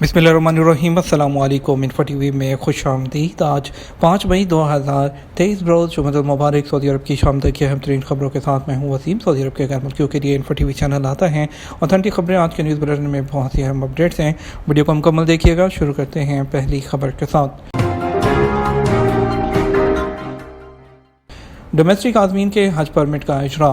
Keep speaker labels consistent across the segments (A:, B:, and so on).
A: बिस्मिल्लाहिर्रहमानिर्रहीम। अस्सलामु अलैकुम। इन्फो टीवी में खुश आमदीद। आज 5 मई 2023 रोज़ जुमअतुल मुबारक सऊदी अरब की शाम तक की अहम तरीन खबरों के साथ मैं हूँ वसीम। सऊदी अरब के गैर मुल्कियों के लिए इन्फो टीवी चैनल आता है ऑथेंटिक खबरें। आज के न्यूज़ बुलेटिन में बहुत सी अहम अपडेट्स हैं, वीडियो को मुकम्मल देखिएगा। शुरू करते हैं पहली खबर के साथ। डोमेस्टिक आज़मीन के हज परमिट का इजरा।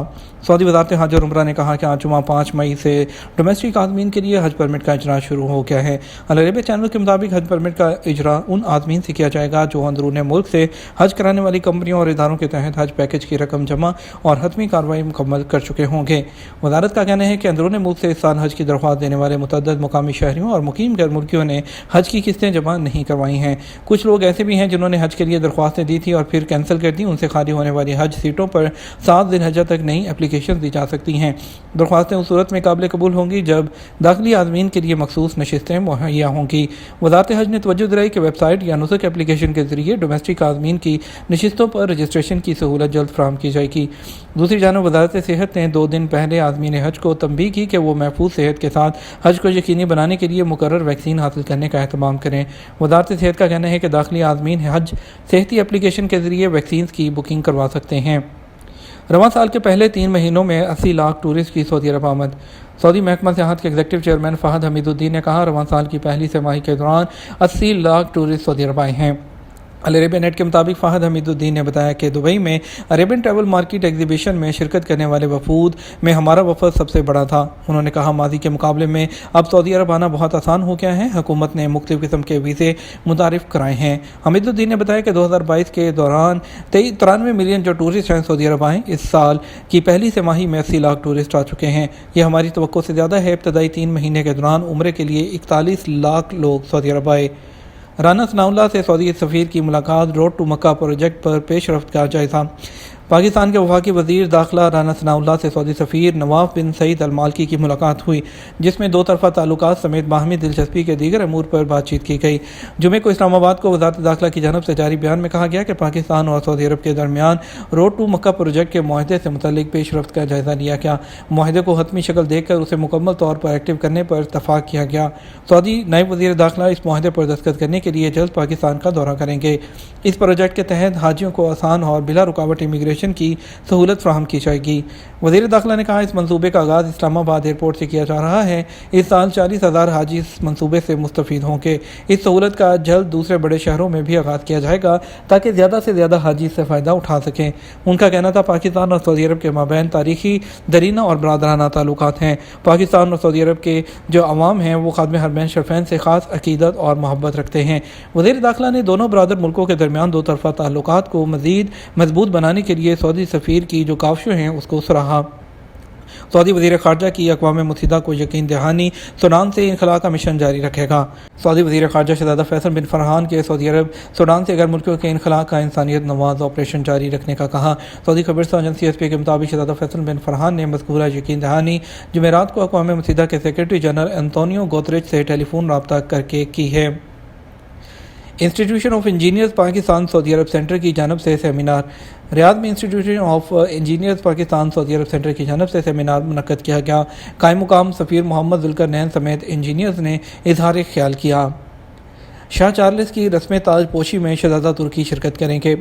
A: सऊदी वज़ारत हज और उम्रा ने कहा कि आज जुमा 5 मई से डोमेस्टिक आज़मीन के लिए हज परमिट का इजरा शुरू हो गया है। अल अरेबिया चैनल के मुताबिक हज परमिट का इजरा उन आज़मीन से किया जाएगा जो अंदरूनी मुल्क से हज कराने वाली कंपनियों और इदारों के तहत हज पैकेज की रकम जमा और हतमी कार्रवाई मुकम्मल कर चुके होंगे। वज़ारत का कहना है कि अंदरूनी मुल्क से इस साल हज की दरख्वास्त देने वाले मुतअद्दिद मुकामी शहरियों और मुकीम गैर मुल्कियों ने हज की किस्तें जमा नहीं करवाई हैं। कुछ लोग ऐसे भी हैं जिन्होंने हज के लिए दरख्वास्तें दी थी और फिर कैंसिल कर दी। उनसे खाली होने वाली हज सीटों पर 7 ज़िलहज्जा तक नई एप्लीकेशन दी जा सकती हैं। दरख्वास्तें उस सूरत में काबिल कबूल होंगी जब दाखिली आज़मीन के लिए मखसूस नशिस्तें मुहैया होंगी। वज़ारत हज ने तवज्जो दिलाई कि वेबसाइट या नुसक एप्लीकेशन के जरिए डोमेस्टिक आज़मीन की नशिस्तों पर रजिस्ट्रेशन की सहूलत जल्द फराहम की जाएगी। दूसरी जानब वज़ारत सेहत ने 2 दिन पहले आज़मीन हज को तंबीह की कि वो महफूज सेहत के साथ हज को यकीनी बनाने के लिए मुकर्रर वैक्सीन हासिल करने का एहतमाम करें। वज़ारत सेहत का कहना है कि दाखिली आज़मीन हज सेहती एप्लीकेशन के जरिए वैक्सीन की बुकिंग करवा सकते हैं। रवां साल के पहले 3 महीनों में 80 लाख टूरिस्ट की सऊदी अरब आमद। सऊदी महकमा सियाहत के एग्जीक्यूटिव चेयरमैन फ़हद हमीदुद्दीन ने कहा, रवां साल की पहली तिमाही के दौरान 80 लाख टूरिस्ट सऊदी अरब आए हैं। अल अरेबिया नेट के मुताबिक फ़हद हमीदुद्दीन ने बताया कि दुबई में अरेबियन ट्रैवल मार्केट एग्जीबिशन में शिरकत करने वाले वफूद में हमारा वफद सबसे बड़ा था। उन्होंने कहा, माजी के मुकाबले में अब सऊदी अरब आना बहुत आसान हो गया है। हुकूमत ने मुख्तलिफ किस्म के वीज़े मुतारिफ कराए हैं। हमीदुद्दीन ने बताया कि 2022 के दौरान 93 मिलियन जो टूरिस्ट हैं सऊदी अरब आए। इस साल की पहली तिमाही में 80 लाख टूरिस्ट आ चुके हैं। यह हमारी तवक्को से ज़्यादा है। इब्तदाई 3 महीने के दौरान उम्रे के लिए 41 लाख लोग सऊदी अरब आए। राना सनाउल्लाह से सऊदी सफ़ीर की मुलाकात। रोड टू मक्का प्रोजेक्ट पर पेशरफ्त का जायज़ा। पाकिस्तान के वफाकी वज़ीर दाखिला राना सनाउल्लाह से सऊदी सफ़ीर नवाफ बिन सईद अल मालकी की मुलाकात हुई, जिसमें 2 तरफ़ा ताल्लुकात समेत बाहमी दिलचस्पी के दीगर अमूर पर बातचीत की गई। जुमे को इस्लामाबाद को वज़ारत दाखिला की जानब से जारी बयान में कहा गया कि पाकिस्तान और सऊदी अरब के दरमियान रोड टू मक्का प्रोजेक्ट के मुआहदे से मुतल्लिक पेशरफ्त का जायज़ा लिया गया। मुआहदे को हतमी शक्ल देकर उसे मुकम्मल तौर पर एक्टिव करने पर इत्तफ़ाक़ किया गया। सऊदी नायब वज़ीर दाखिला इस मुआहदे पर दस्तखत करने के लिए जल्द पाकिस्तान का दौरा करेंगे। इस प्रोजेक्ट के तहत हाजियों को आसान और बिला रुकावट इमिग्रेशन की सहूलत फ्राहम की जाएगी। वज़ीर दाखिला ने कहा, इस मंसूबे का आगाज़ इस्लामाबाद एयरपोर्ट से किया जा रहा है। इस साल 40,000 हाजी इस मंसूबे से मुस्तफ़ीद होंगे। इस सहूलत का जल्द दूसरे बड़े शहरों में भी आगाज़ किया जाएगा ताकि ज़्यादा से ज़्यादा हाजी इससे फ़ायदा उठा सकें। उनका कहना था, पाकिस्तान और सऊदी अरब के माबैन तारीखी दरीना और बरादराना ताल्लुकात हैं। पाकिस्तान और सऊदी अरब के जो अवाम हैं वो खादिम हरमैन शरीफैन से ख़ास अक़ीदत और मोहब्बत रखते हैं। वज़ीर दाखिला ने दोनों बरादर मुल्कों के दरमियान 2 तरफ़ा ताल्लुकात को मज़ीद मजबूत बनाने के लिए सऊदी सफ़ीर की जो काविशें हैं उसको सराहा। सऊदी वज़ीर ख़ारजा की अक़वाम मुत्तहिदा को यकीन दहानी सूडान से इनखला का मिशन जारी रखेगा। सऊदी वज़ीर ख़ारजा शहज़ादा फैसल बिन फ़रहान के सऊदी अरब सूडान से गैर मुल्कियों के इनखला का इंसानियत नवाज ऑपरेशन जारी रखने का कहा। सऊदी खबर एजेंसी एसपी के मुताबिक शहज़ादा फैसल बिन फ़रहान ने मज़कूरा यकीन दहानी जुमेरात को अक़वाम मुत्तहिदा के सेक्रेटरी जनरल एंटोनियो गुतेरेस से टेलीफोन रब्ता करके की है। Institution of engineers Pakistan Saudi Arab centre की जानब से सेमिनार। रियाद में institution of engineers Pakistan Saudi Arab centre की जानब से सेमिनार मुनक़्क़द किया गया। कायम मुकाम सफ़ीर मोहम्मद ज़ुल्करनैन समेत इंजीनियर्स ने इज़हार ख्याल किया। शाह चार्ल्स की रस्म ताजपोशी में शहज़ादा तुर्की शिरकत करेंगे।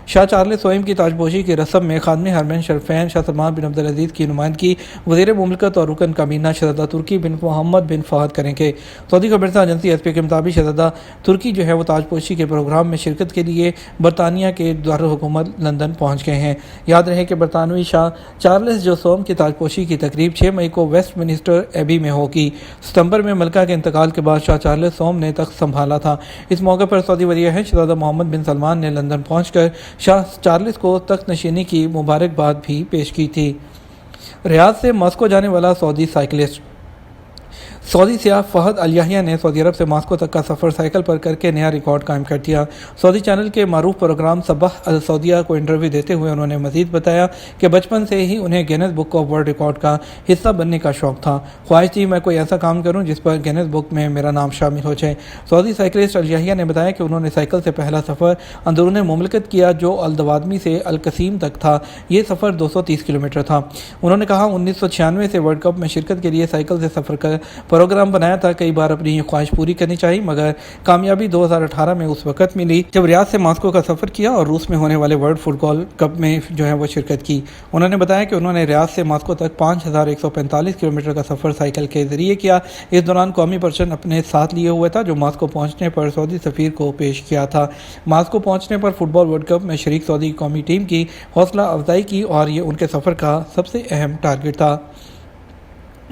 A: शाह चार्ल्स स्वयं की ताजपोशी की रस्म में खादिम हरमैन शरीफैन शाह सलमान बिन अब्दुल अज़ीज़ की नुमाइंदगी वज़ीर मुमलिकत और रुकन काबीना शहज़ादा तुर्की बिन मोहम्मद बिन फ़हद करेंगे। सऊदी खबर एजेंसी एसपी के मुताबिक शहज़ादा तुर्की जो है वो ताजपोशी के प्रोग्राम में शिरकत के लिए बरतानिया के दारुल हुकूमत लंदन पहुँच गए हैं। याद रहे कि बरतानवी शाह चार्ल्स जो सोम की ताजपोशी की तकरीब 6 मई को वेस्ट मिनिस्टर एबी में होगी। सितंबर में मलका के इंतकाल के बाद शाह चार्ल्स सोम ने तख्त संभाला था। इस मौके पर सऊदी वज़ीर शहज़ादा मोहम्मद बिन सलमान ने लंदन पहुँचकर शाह चार्ल्स को तख्त नशीनी की मुबारकबाद भी पेश की थी। रियाद से मॉस्को जाने वाला सऊदी साइकिलिस्ट। सऊदी सियाह फ़हद अल याहिया ने सऊदी अरब से मॉस्को तक का सफ़र साइकिल पर करके नया रिकॉर्ड कायम कर दिया। सऊदी चैनल के मारूफ प्रोग्राम सबह अल सऊदिया को इंटरव्यू देते हुए उन्होंने मज़ीद बताया कि बचपन से ही उन्हें Guinness book of world record का हिस्सा बनने का शौक़ था। ख्वाहिश थी मैं कोई ऐसा काम करूँ जिस पर गिनेस बुक में मेरा नाम शामिल हो जाए। सऊदी साइकिलिस्ट अल याहिया ने बताया कि उन्होंने साइकिल से पहला सफ़र अंदरूनी मुमलिकत किया जो अल दवादमी से अल कसीम तक था। ये सफ़र 230 किलोमीटर था। उन्होंने कहा 1996 से वर्ल्ड कप में शिरकत के लिए साइकिल से सफ़र پروگرام بنایا تھا، کئی بار اپنی یہ خواہش پوری کرنی چاہی، مگر کامیابی 2018 میں اس وقت ملی جب ریاض سے ماسکو کا سفر کیا اور روس میں ہونے والے ورلڈ فٹ بال کپ میں جو ہے وہ شرکت کی۔ انہوں نے بتایا کہ انہوں نے ریاض سے ماسکو تک 5145 کلومیٹر کا سفر سائیکل کے ذریعے کیا۔ اس دوران قومی پرچم اپنے ساتھ لیے ہوئے تھا جو ماسکو پہنچنے پر سعودی سفیر کو پیش کیا تھا۔ ماسکو پہنچنے پر فٹ بال ورلڈ کپ میں شریک سعودی قومی ٹیم کی حوصلہ افزائی کی اور یہ ان کے سفر کا سب سے اہم ٹارگٹ تھا۔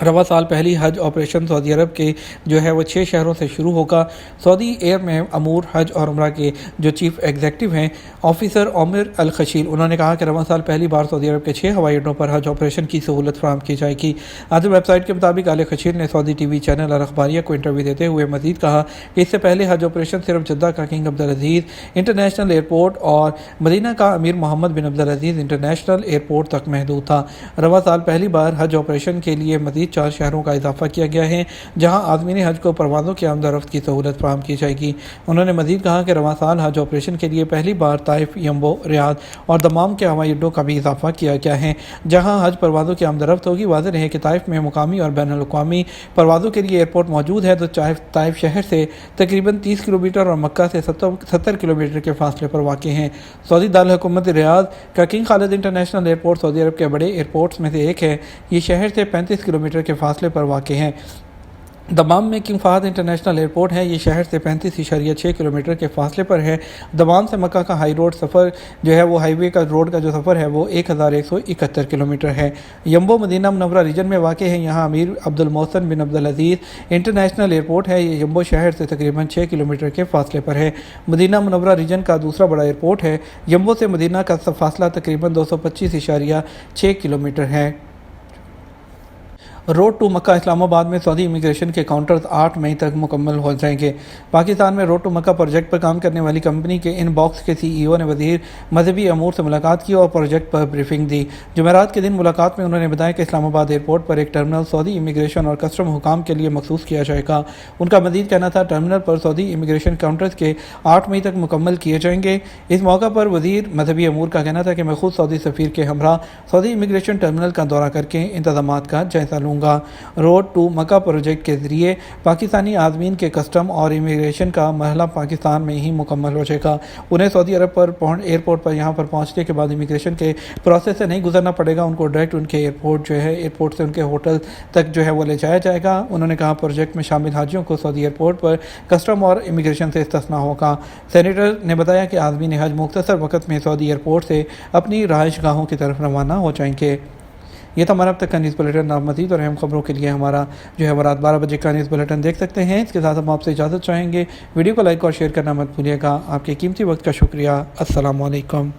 A: رواں سال پہلی حج آپریشن سعودی عرب کے جو ہے وہ 6 شہروں سے شروع ہوگا۔ سعودی ایئر میں امور حج اور عمرہ کے جو چیف ایگزیکٹو ہیں آفیسر عامر الخشیل، انہوں نے کہا کہ رواں سال پہلی بار سعودی عرب کے 6 ہوائی اڈوں پر حج آپریشن کی سہولت فراہم کی جائے گی۔ عادل ویب سائٹ کے مطابق الخشیل نے سعودی ٹی وی چینل الاخباریہ کو انٹرویو دیتے ہوئے مزید کہا کہ اس سے پہلے حج آپریشن صرف جدہ کا کنگ عبدالعزیز انٹرنیشنل ایئرپورٹ اور مدینہ کا امیر محمد بن عبدالعزیز انٹرنیشنل ایئرپورٹ تک محدود تھا۔ رواں سال پہلی بار حج آپریشن کے لیے مزید 4 شہروں کا اضافہ کیا گیا ہے جہاں عازمین حج کو پروازوں کی آمد و رفت کی سہولت فراہم کی جائے گی۔ انہوں نے مزید کہا کہ رواں سال حج آپریشن کے لیے پہلی بار طائف، یمبو، ریاض اور دمام کے ہوائی اڈوں کا بھی اضافہ کیا گیا ہے جہاں حج پروازوں کی آمد و رفت ہوگی۔ واضح ہے کہ طائف میں مقامی اور بین الاقوامی پروازوں کے لیے ایئرپورٹ موجود ہے تو طائف شہر سے تقریباً 30 کلومیٹر اور مکہ سے 70 کلومیٹر کے فاصلے پر واقع ہیں۔ سعودی دارالحکومت ریاض کا کنگ خالد انٹرنیشنل ایئرپورٹ سعودی عرب کے بڑے ایئرپورٹس میں سے ایک ہے۔ یہ شہر سے 35 کلومیٹر کے فاصلے پر واقع ہے۔ دمام میں کنگ فہد انٹرنیشنل ایئرپورٹ ہے، یہ شہر سے 35.6 کلومیٹر کے فاصلے پر ہے۔ دمام سے مکہ کا ہائی روڈ سفر جو ہے وہ ہائی وے کا روڈ کا جو سفر ہے وہ 1171 کلومیٹر ہے۔ یمبو مدینہ منورہ ریجن میں واقع ہے، یہاں امیر عبد المحسن بن عبدالعزیز انٹرنیشنل ایئرپورٹ ہے، یہ یمبو شہر سے تقریباً 6 کلومیٹر کے فاصلے پر ہے۔ مدینہ منورہ ریجن کا دوسرا بڑا ایئرپورٹ ہے، یمبو سے مدینہ کا فاصلہ تقریباً 225.6 کلومیٹر ہے۔ روڈ ٹو مکہ اسلام آباد میں سعودی امیگریشن کے کاؤنٹرز 8 مئی تک مکمل ہو جائیں گے۔ پاکستان میں روڈ ٹو مکہ پروجیکٹ پر کام کرنے والی کمپنی کے ان باکس کے سی ای او نے وزیر مذہبی امور سے ملاقات کی اور پروجیکٹ پر بریفنگ دی۔ جمعرات کے دن ملاقات میں انہوں نے بتایا کہ اسلام آباد ایئرپورٹ پر ایک ٹرمنل سعودی امیگریشن اور کسٹم حکام کے لیے مخصوص کیا جائے گا۔ ان کا مزید کہنا تھا ٹرمنل پر سعودی امیگریشن کاؤنٹرز کے 8 مئی تک مکمل کیے جائیں گے۔ اس موقع پر وزیر مذہبی امور کا کہنا تھا کہ میں خود سعودی سفیر کے ہمراہ سعودی امیگریشن ٹرمنل کا دورہ کر کے انتظامات کا جائزہ لوں گا۔ روڈ ٹو مکہ پروجیکٹ کے ذریعے پاکستانی عازمین کے کسٹم اور امیگریشن کا مرحلہ پاکستان میں ہی مکمل ہو جائے گا۔ انہیں سعودی عرب پر ایئرپورٹ پر یہاں پر پہنچنے کے بعد امیگریشن کے پروسیس سے نہیں گزرنا پڑے گا، ان کو ڈائریکٹ ان کے ایئرپورٹ جو ہے ایئرپورٹ سے ان کے ہوٹل تک جو ہے وہ لے جایا جائے گا۔ انہوں نے کہا پروجیکٹ میں شامل حاجیوں کو سعودی ایئرپورٹ پر کسٹم اور امیگریشن سے استثناء ہوگا۔ سینیٹر نے بتایا کہ عازمین حج مختصر وقت میں سعودی ایئرپورٹ سے اپنی رہائش گاہوں کی طرف روانہ ہو جائیں گے۔ یہ تھا ہمارا اب تک کا نیوز بلیٹن۔ آپ مزید اور اہم خبروں کے لیے ہمارا جو ہے وہ رات 12 بجے کا نیوز بلیٹن دیکھ سکتے ہیں۔ اس کے ساتھ ہم آپ سے اجازت چاہیں گے، ویڈیو کو لائک اور شیئر کرنا مت بھولیے گا۔ آپ کے قیمتی وقت کا شکریہ۔ السلام علیکم۔